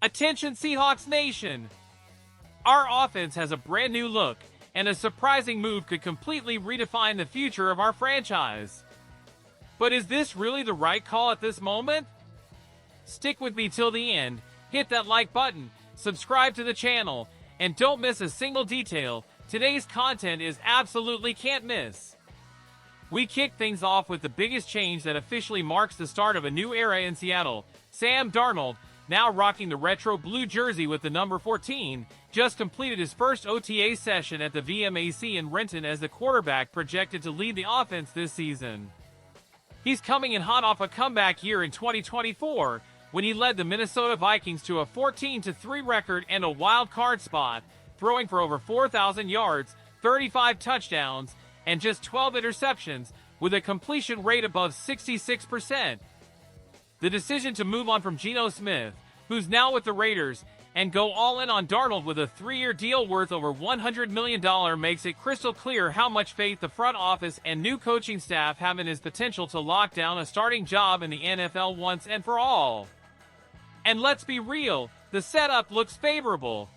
Attention Seahawks Nation! Our offense has a brand new look, and a surprising move could completely redefine the future of our franchise. But is this really the right call at this moment? Stick with me till the end, hit that like button, subscribe to the channel, and don't miss a single detail. Today's content is absolutely can't miss. We kick things off with the biggest change that officially marks the start of a new era in Seattle. Sam Darnold, now rocking the retro blue jersey with the number 14, just completed his first OTA session at the VMAC in Renton as the quarterback projected to lead the offense this season. He's coming in hot off a comeback year in 2024, when he led the Minnesota Vikings to a 14-3 record and a wild card spot, throwing for over 4,000 yards, 35 touchdowns, and just 12 interceptions, with a completion rate above 66%. The decision to move on from Geno Smith, who's now with the Raiders, and go all in on Darnold with a 3-year deal worth over $100 million makes it crystal clear how much faith the front office and new coaching staff have in his potential to lock down a starting job in the NFL once and for all. And let's be real, the setup looks favorable.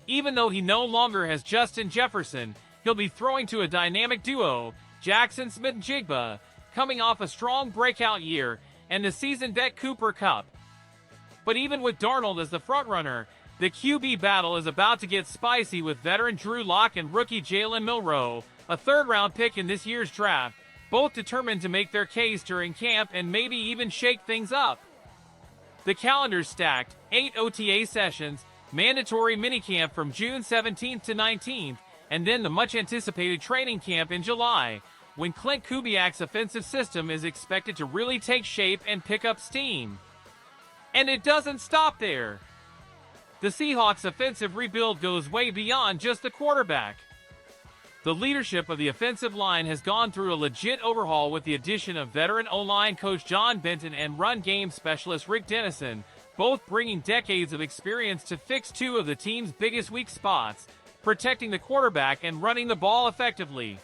Even though he no longer has Justin Jefferson, he'll be throwing to a dynamic duo, Jackson Smith-Njigba, coming off a strong breakout year, and the seasoned vet Cooper Kupp. But even with Darnold as the frontrunner, the QB battle is about to get spicy with veteran Drew Lock and rookie Jalen Milroe, a third-round pick in this year's draft, both determined to make their case during camp and maybe even shake things up. The calendar's stacked, 8 OTA sessions, mandatory minicamp from June 17th to 19th, and then the much-anticipated training camp in July, when Clint Kubiak's offensive system is expected to really take shape and pick up steam. And it doesn't stop there. The Seahawks' offensive rebuild goes way beyond just the quarterback. The leadership of the offensive line has gone through a legit overhaul with the addition of veteran O-line coach John Benton and run game specialist Rick Dennison, both bringing decades of experience to fix two of the team's biggest weak spots, protecting the quarterback and running the ball effectively.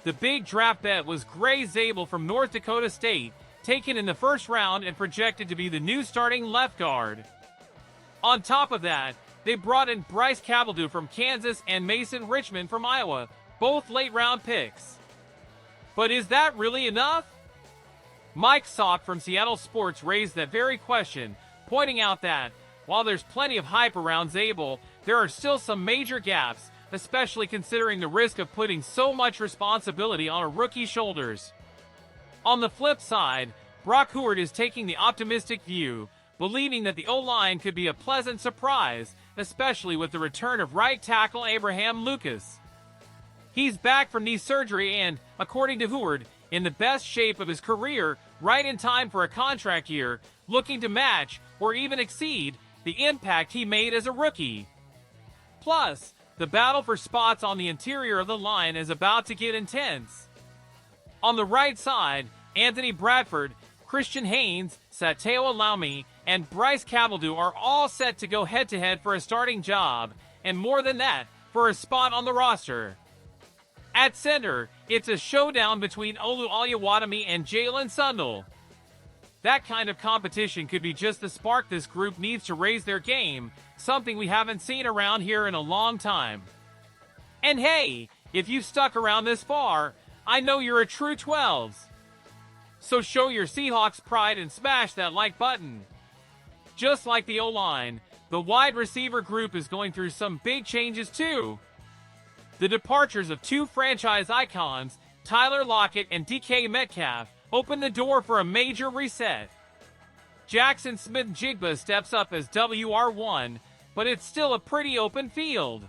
The big draft bet was Gray Zabel from North Dakota State, taken in the first round and projected to be the new starting left guard. On top of that, they brought in Bryce Cabeldue from Kansas and Mason Richmond from Iowa, both late-round picks. But is that really enough? Mike Salk from Seattle Sports raised that very question, pointing out that, while there's plenty of hype around Zabel, there are still some major gaps, especially considering the risk of putting so much responsibility on a rookie's shoulders. On the flip side, Brock Huard is taking the optimistic view, believing that the O-line could be a pleasant surprise, especially with the return of right tackle Abraham Lucas. He's back from knee surgery and, according to Huard, in the best shape of his career, right in time for a contract year, looking to match, or even exceed, the impact he made as a rookie. Plus, the battle for spots on the interior of the line is about to get intense. On the right side, Anthony Bradford, Christian Haynes, Sateo Alaume, and Bryce Cabeldue are all set to go head-to-head for a starting job, and more than that, for a spot on the roster. At center, it's a showdown between Olu Oluwatimi and Jalen Sundle. That kind of competition could be just the spark this group needs to raise their game, something we haven't seen around here in a long time. And hey, if you've stuck around this far, I know you're a true 12s. So show your Seahawks pride and smash that like button. Just like the O-line, the wide receiver group is going through some big changes too. The departures of two franchise icons, Tyler Lockett and DK Metcalf, open the door for a major reset. Jackson Smith-Njigba steps up as WR1, but it's still a pretty open field.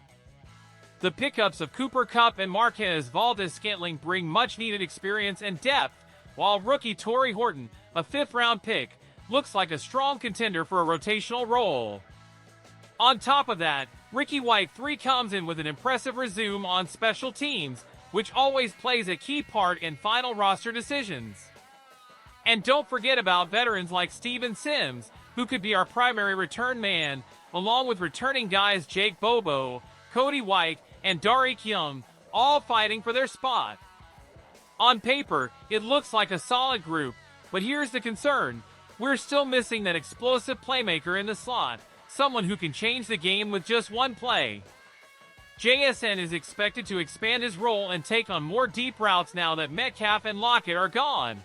The pickups of Cooper Kupp and Marquez Valdes-Scantling bring much-needed experience and depth, while rookie Torrey Horton, a 5th-round pick, looks like a strong contender for a rotational role. On top of that, Ricky White 3 comes in with an impressive resume on special teams, which always plays a key part in final roster decisions. And don't forget about veterans like Steven Sims, who could be our primary return man, along with returning guys Jake Bobo, Cody White, and Darik Young, all fighting for their spot. On paper, it looks like a solid group, but here's the concern. we're still missing that explosive playmaker in the slot, someone who can change the game with just one play. JSN is expected to expand his role and take on more deep routes now that Metcalf and Lockett are gone.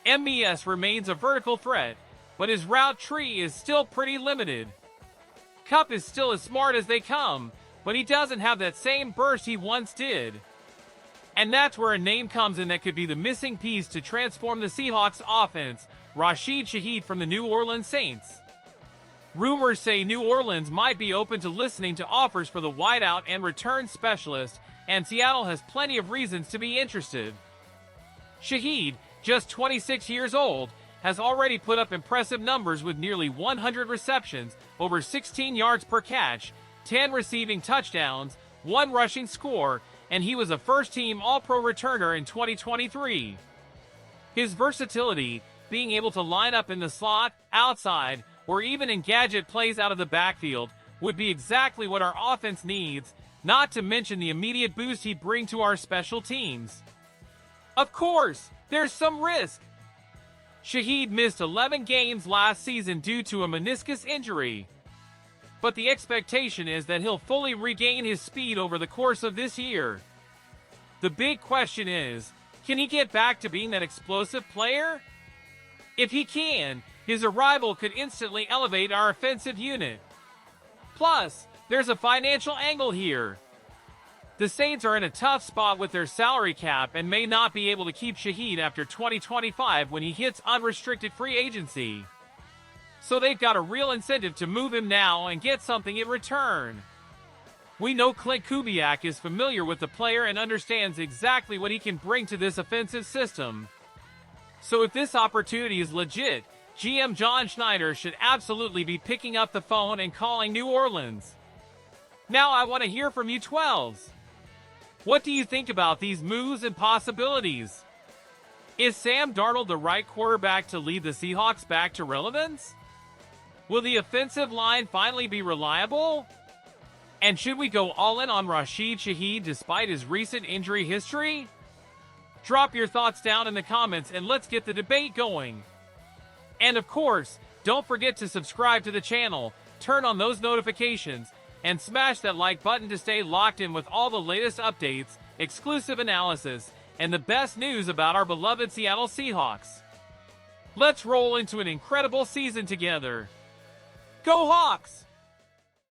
MBS remains a vertical threat, but his route tree is still pretty limited. Kupp is still as smart as they come, but he doesn't have that same burst he once did. And that's where a name comes in that could be the missing piece to transform the Seahawks offense, Rashid Shaheed from the New Orleans Saints. Rumors say New Orleans might be open to listening to offers for the wideout and return specialist, and Seattle has plenty of reasons to be interested. Shaheed, just 26 years old, has already put up impressive numbers with nearly 100 receptions, over 16 yards per catch, 10 receiving touchdowns, 1 rushing score, and he was a first-team All-Pro returner in 2023. His versatility, being able to line up in the slot, outside, or even in gadget plays out of the backfield, would be exactly what our offense needs, not to mention the immediate boost he'd bring to our special teams. Of course, there's some risk. Shaheed missed 11 games last season due to a meniscus injury. But the expectation is that he'll fully regain his speed over the course of this year. The big question is, can he get back to being that explosive player? If he can, his arrival could instantly elevate our offensive unit. Plus, there's a financial angle here. The Saints are in a tough spot with their salary cap and may not be able to keep Shaheed after 2025 when he hits unrestricted free agency. So they've got a real incentive to move him now and get something in return. We know Clint Kubiak is familiar with the player and understands exactly what he can bring to this offensive system. So if this opportunity is legit, GM John Schneider should absolutely be picking up the phone and calling New Orleans. Now I want to hear from you 12s. What do you think about these moves and possibilities? Is Sam Darnold the right quarterback to lead the Seahawks back to relevance? Will the offensive line finally be reliable? And should we go all in on Rashid Shaheed despite his recent injury history? Drop your thoughts down in the comments and let's get the debate going. And of course, don't forget to subscribe to the channel, turn on those notifications, and smash that like button to stay locked in with all the latest updates, exclusive analysis, and the best news about our beloved Seattle Seahawks. Let's roll into an incredible season together. Go Hawks!